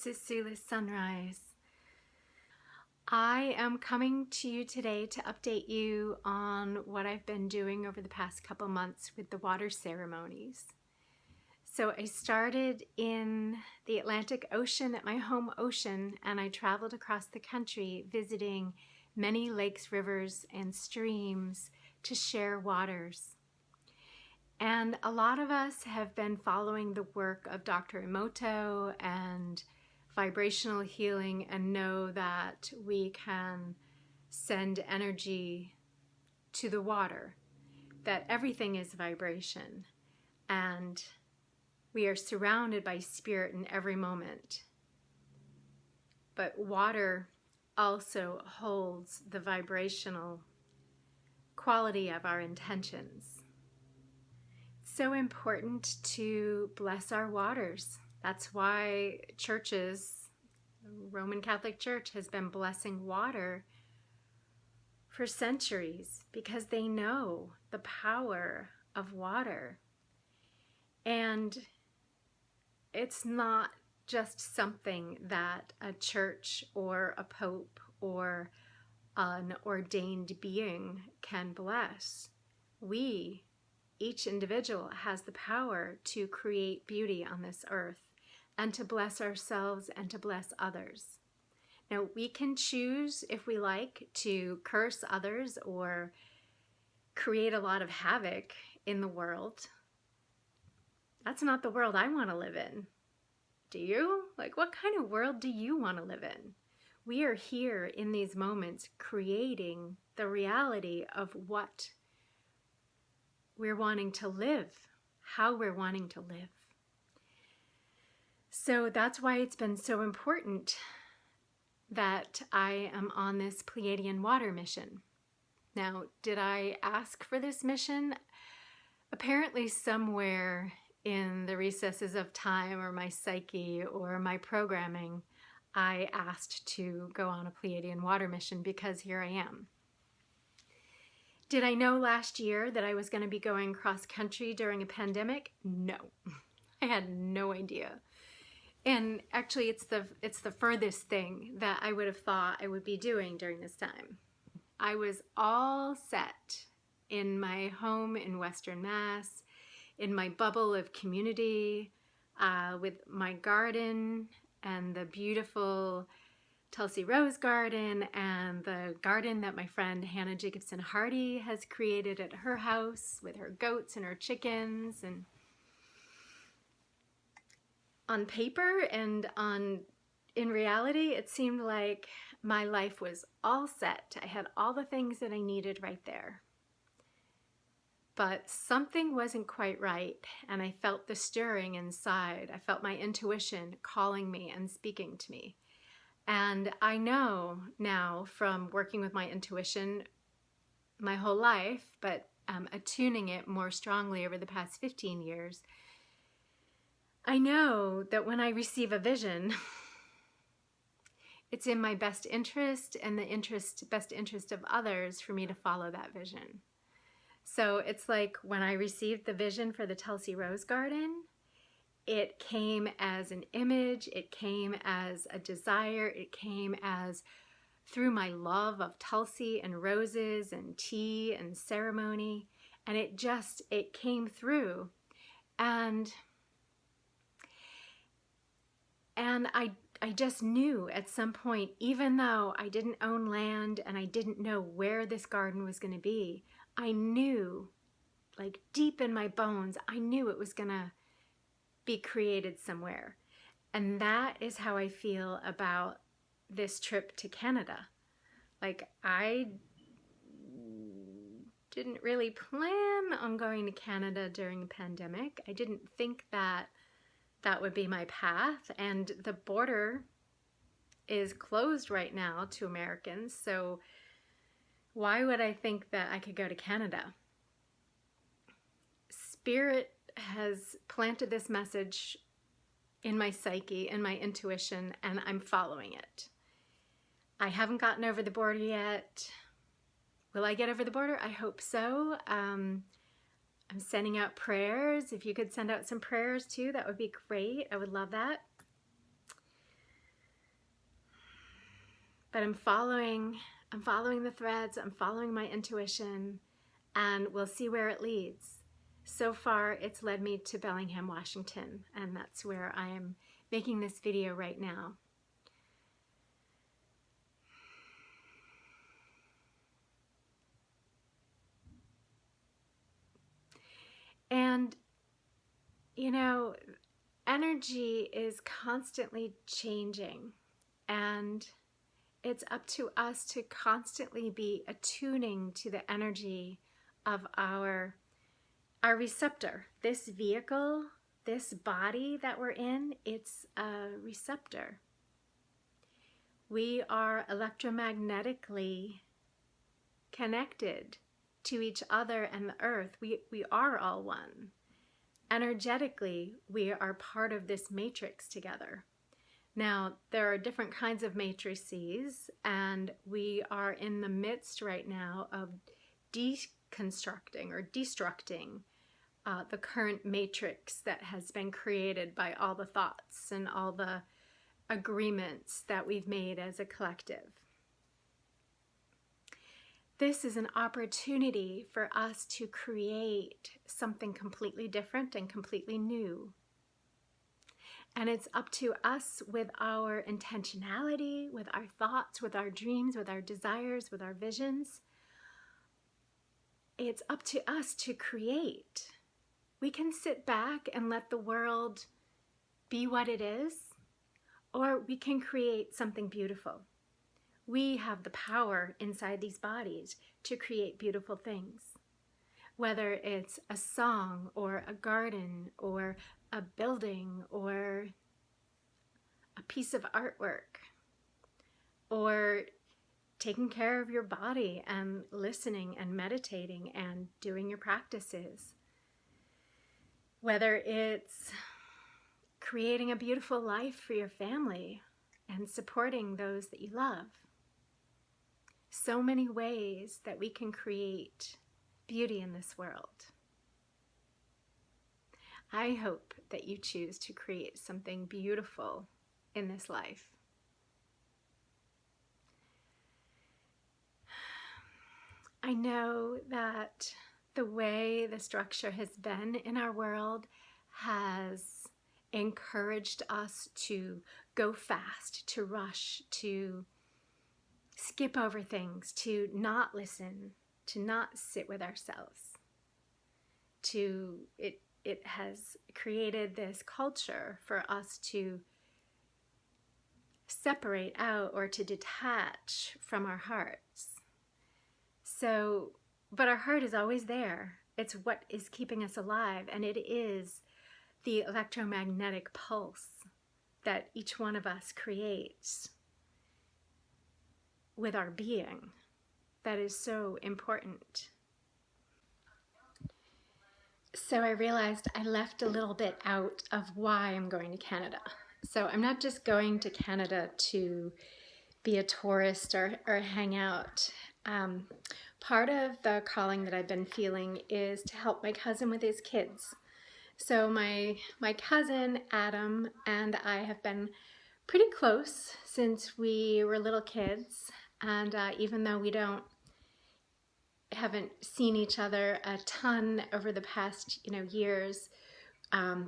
this is Sula's Sunrise. I am coming to you today to update you on what I've been doing over the past couple months with the water ceremonies. So I started in the Atlantic Ocean at my home ocean, and I traveled across the country visiting many lakes, rivers, and streams to share waters. And a lot of us have been following the work of Dr. Emoto and vibrational healing and know that we can send energy to the water, that everything is vibration, and we are surrounded by spirit in every moment. But water also holds the vibrational quality of our intentions. So important to bless our waters. That's why churches, the Roman Catholic Church has been blessing water for centuries because they know the power of water. And it's not just something that a church or a pope or an ordained being can bless. Each individual has the power to create beauty on this earth and to bless ourselves and to bless others. Now, we can choose, if we like, to curse others or create a lot of havoc in the world. That's not the world I want to live in. Do you? Like, what kind of world do you want to live in? We are here in these moments creating the reality of what we're wanting to live, how we're wanting to live. So that's why it's been so important that I am on this Pleiadian water mission. Now, did I ask for this mission? Apparently somewhere in the recesses of time or my psyche or my programming, I asked to go on a Pleiadian water mission because here I am. Did I know last year that I was going to be going cross country during a pandemic? No, I had no idea. And actually it's the furthest thing that I would have thought I would be doing during this time. I was all set in my home in Western Mass, in my bubble of community, with my garden and the beautiful Tulsi Rose garden and the garden that my friend Hannah Jacobson Hardy has created at her house with her goats and her chickens. And on paper and in reality, it seemed like my life was all set. I had all the things that I needed right there. But something wasn't quite right, and I felt the stirring inside. I felt my intuition calling me and speaking to me. And I know now from working with my intuition my whole life, but attuning it more strongly over the past 15 years, I know that when I receive a vision, it's in my best interest and the best interest of others for me to follow that vision. So it's like when I received the vision for the Tulsi Rose Garden, it came as an image, it came as a desire, it came as through my love of Tulsi and roses and tea and ceremony, and it came through. And I just knew at some point, even though I didn't own land and I didn't know where this garden was going to be, I knew, like deep in my bones, I knew it was going to be created somewhere. And that is how I feel about this trip to Canada. Like, I didn't really plan on going to Canada during the pandemic. I didn't think that that would be my path, and the border is closed right now to Americans, so why would I think that I could go to Canada? Spirit has planted this message in my psyche and my intuition, and I'm following it. I haven't gotten over the border yet. Will I get over the border? I hope so. I'm sending out prayers. If you could send out some prayers too, that would be great. I would love that. But I'm following the threads, I'm following my intuition, and we'll see where it leads. So far, it's led me to Bellingham, Washington, and that's where I am making this video right now. And, you know, energy is constantly changing, and it's up to us to constantly be attuning to the energy of our receptor. This vehicle, this body that we're in, it's a receptor. We are electromagnetically connected to each other and the earth. We are all one. Energetically, we are part of this matrix together. Now, there are different kinds of matrices, and we are in the midst right now of deconstructing or destructing the current matrix that has been created by all the thoughts and all the agreements that we've made as a collective. This is an opportunity for us to create something completely different and completely new. And it's up to us with our intentionality, with our thoughts, with our dreams, with our desires, with our visions. It's up to us to create. We can sit back and let the world be what it is, or we can create something beautiful. We have the power inside these bodies to create beautiful things. Whether it's a song or a garden or a building or a piece of artwork, or taking care of your body and listening and meditating and doing your practices. Whether it's creating a beautiful life for your family and supporting those that you love. So many ways that we can create beauty in this world. I hope that you choose to create something beautiful in this life. I know that the way the structure has been in our world has encouraged us to go fast, to rush, to skip over things, to not listen, to not sit with ourselves. It has created this culture for us to separate out or to detach from our hearts. So, but our heart is always there. It's what is keeping us alive, and it is the electromagnetic pulse that each one of us creates with our being that is so important. So I realized I left a little bit out of why I'm going to Canada. So I'm not just going to Canada to be a tourist or hang out. Part of the calling that I've been feeling is to help my cousin with his kids. So my cousin Adam and I have been pretty close since we were little kids, and even though we haven't seen each other a ton over the past years,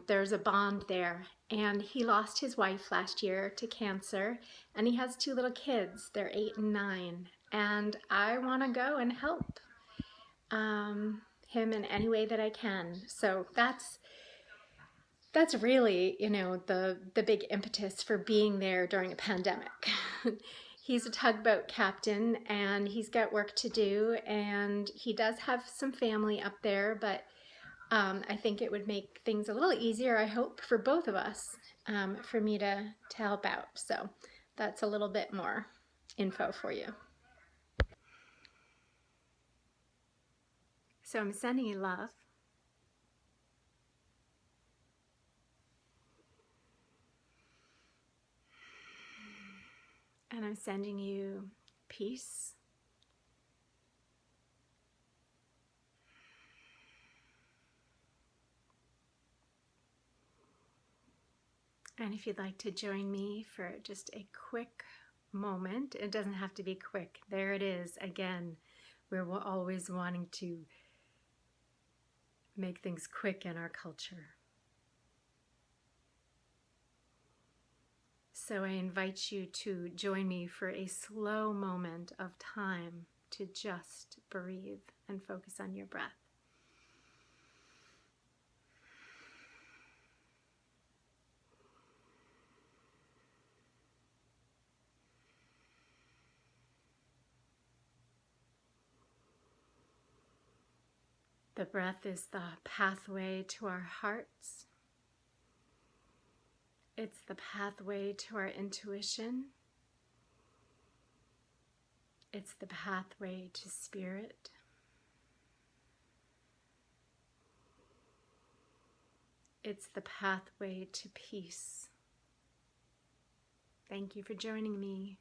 there's a bond there. And he lost his wife last year to cancer, and he has 2 little kids. They're 8 and 9, and I want to go and help him in any way that I can. So that's really, the big impetus for being there during a pandemic. He's a tugboat captain, and he's got work to do, and he does have some family up there, but I think it would make things a little easier, I hope, for both of us, for me to help out. So that's a little bit more info for you. So I'm sending you love. And I'm sending you peace. And if you'd like to join me for just a quick moment. It doesn't have to be quick. There it is again. We're always wanting to make things quick in our culture. So I invite you to join me for a slow moment of time to just breathe and focus on your breath. The breath is the pathway to our hearts. It's the pathway to our intuition. It's the pathway to spirit. It's the pathway to peace. Thank you for joining me.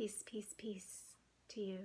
Peace, peace, peace to you.